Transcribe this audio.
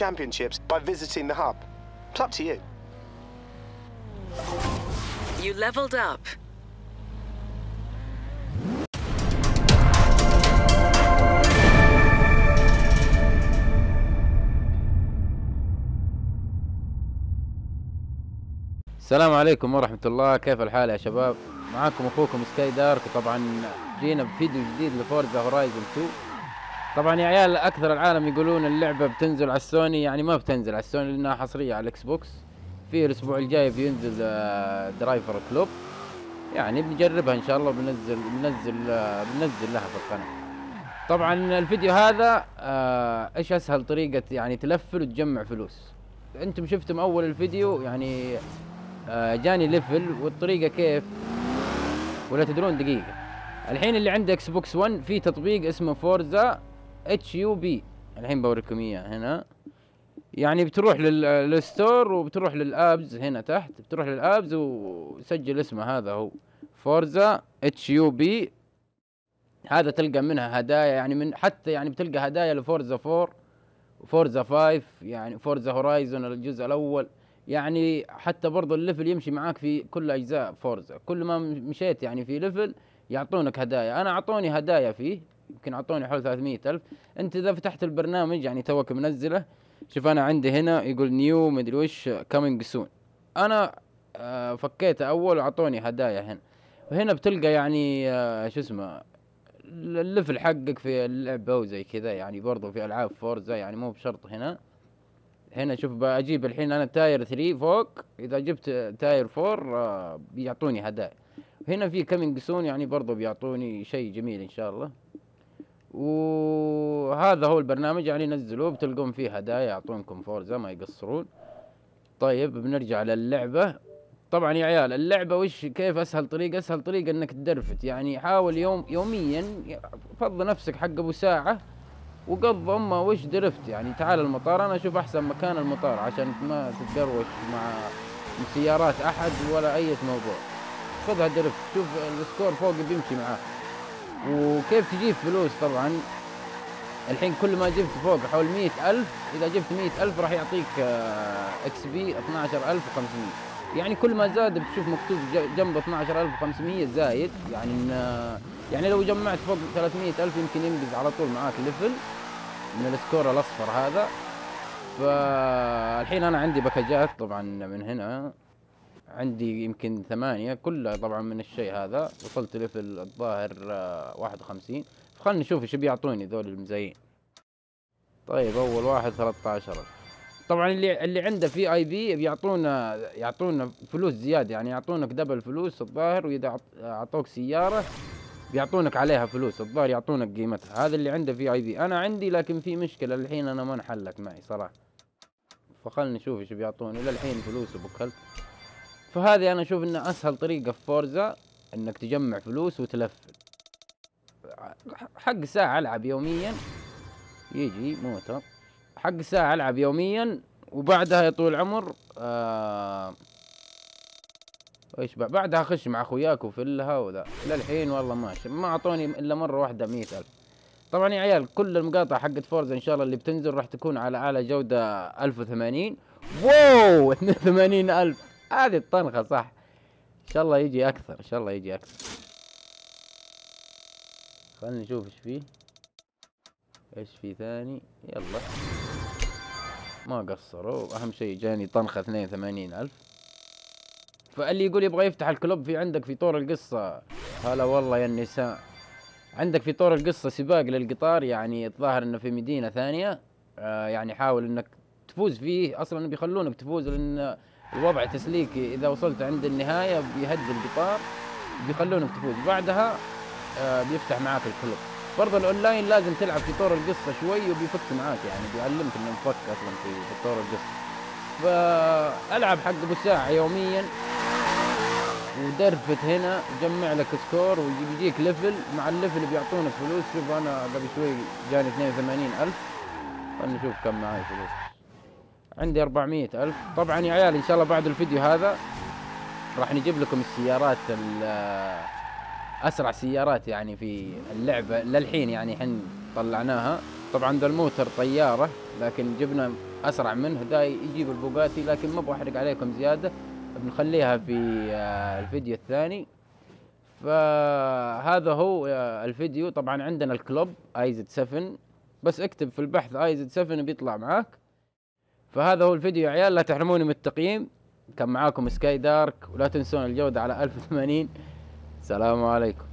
championships by visiting the hub. It's up to you. You leveled up. السلام عليكم ورحمة الله، كيف الحال يا شباب؟ معاكم اخوكم سكاي دارك. طبعا جينا بفيديو جديد لفورزا هورايزن 2. طبعا يا عيال اكثر العالم يقولون اللعبة بتنزل على السوني، يعني ما بتنزل على السوني لانها حصرية على الاكس بوكس. في الاسبوع الجاي بينزل درايفر كلوب، يعني بنجربها ان شاء الله، بننزل لها في القناة. طبعا الفيديو هذا ايش اسهل طريقة يعني تلفل وتجمع فلوس. انتم شفتم اول الفيديو يعني جاني ليفل، والطريقة كيف ولا تدرون؟ دقيقة. الحين اللي عنده اكس بوكس 1 في تطبيق اسمه فورزا HUB، الحين بوريكم اياه هنا. يعني بتروح للستور وبتروح للابز هنا تحت، بتروح للابز وسجل اسمه، هذا هو فورزا HUB. هذا تلقى منها هدايا، يعني من حتى يعني بتلقى هدايا لفورزا 4 وفورزا 5، يعني فورزا هورايزون الجزء الاول. يعني حتى برضو الليفل يمشي معاك في كل اجزاء فورزا، كل ما مشيت يعني في ليفل يعطونك هدايا. انا اعطوني هدايا فيه، يمكن اعطوني حول 300,000. انت اذا فتحت البرنامج يعني توك منزله، شوف انا عندي هنا يقول نيو مدري وش كامينج سون. انا فكيته اول واعطوني هدايا هنا. وهنا بتلقى يعني شو اسمه الليفل حقك في اللعبة وزي كذا، يعني برضو في العاب فورزا، يعني مو بشرط هنا شوف بجيب الحين انا تاير 3 فوق، اذا جبت تاير 4 بيعطوني هدايا. هنا في كامينج سون، يعني برضو بيعطوني شيء جميل ان شاء الله. وهذا هو البرنامج، يعني نزلوه بتلقون فيه هدايا، يعطونكم فورزا ما يقصرون. طيب بنرجع للعبة. طبعا يا عيال اللعبة وش كيف اسهل طريقة؟ اسهل طريقة انك تدرفت، يعني حاول يوميا فض نفسك حق ابو ساعة وقض امه وش درفت. يعني تعال المطار، انا اشوف احسن مكان المطار عشان ما تتقروش مع سيارات احد ولا اي موضوع. خذها درفت، شوف السكور فوق بيمشي معاك. وكيف تجيب فلوس؟ طبعا الحين كل ما جبت فوق حول 100,000، اذا جبت 100,000 راح يعطيك اكس بي 12,500. يعني كل ما زاد بتشوف مكتوب جنبه 12,500 زايد، يعني لو جمعت فوق 300,000 يمكن ينقز على طول معاك ليفل من السكور الاصفر هذا. فالحين انا عندي باكجات طبعا من هنا، عندي يمكن 8 كلها طبعا من الشيء هذا. وصلت ليفل الظاهر 51. فخلنا نشوف ايش بيعطوني ذول المزايين. طيب اول واحد 13,000. طبعا اللي عنده في اي بي يعطونا فلوس زياده، يعني يعطونك دبل فلوس الظاهر، واذا اعطوك سياره بيعطونك عليها فلوس الظاهر، يعطونك قيمتها. هذا اللي عنده في اي بي. انا عندي لكن في مشكله الحين، انا ما انحلت معي صراحه. فخلنا نشوف ايش بيعطوني. للحين فلوس وبكلت. فهذه انا اشوف انها اسهل طريقه في فورزا انك تجمع فلوس وتلفل. حق ساعه العب يوميا، يجي موتر حق ساعة ألعب يوميا، وبعدها يا طول العمر ايش بعدها اخش مع اخوياك وفلها وذا. للحين والله ماشي، ما اعطوني الا مرة واحدة 100,000. طبعا يا عيال كل المقاطع حقت فورزا ان شاء الله اللي بتنزل راح تكون على اعلى جودة 1080. واو 82,000، هذه الطنخة صح. ان شاء الله يجي اكثر، ان شاء الله يجي اكثر. خلينا نشوف ايش فيه، ايش في ثاني. يلا ما قصروا، اهم شيء جاني طنخة 82,000. فاللي يقول يبغى يفتح الكلوب، في عندك في طور القصة، هلا والله يا النساء، عندك في طور القصة سباق للقطار، يعني الظاهر انه في مدينة ثانية. يعني حاول انك تفوز فيه، اصلا بيخلونك تفوز لان الوضع تسليكي. اذا وصلت عند النهاية بيهدي القطار، بيخلونك تفوز. بعدها بيفتح معاك الكلوب. برضه الاونلاين لازم تلعب في طور القصة شوي وبيفك معاك، يعني بيعلمك انه مفك اصلا في طور القصة. فالعب حق ابو ساعة يوميا ودرفت هنا، جمع لك سكور ويجيك ليفل. مع الليفل بيعطونك فلوس. شوف انا قبل شوي جاني 82,000. خلنا نشوف كم معي فلوس. عندي 400,000. طبعا يا عيال ان شاء الله بعد الفيديو هذا راح نجيب لكم السيارات اسرع سيارات يعني في اللعبة للحين، يعني حين طلعناها. طبعا ذا الموتر طيارة، لكن جبنا اسرع منه دا يجيب البوغاتي، لكن ما ابغى احرق عليكم زياده، بنخليها في الفيديو الثاني. فهذا هو الفيديو. طبعا عندنا الكلوب ايزد 7، بس اكتب في البحث ايزد 7 بيطلع معاك. فهذا هو الفيديو يا عيال، لا تحرموني من التقييم. كان معاكم سكاي دارك، ولا تنسون الجودة على 1080. السلام عليكم.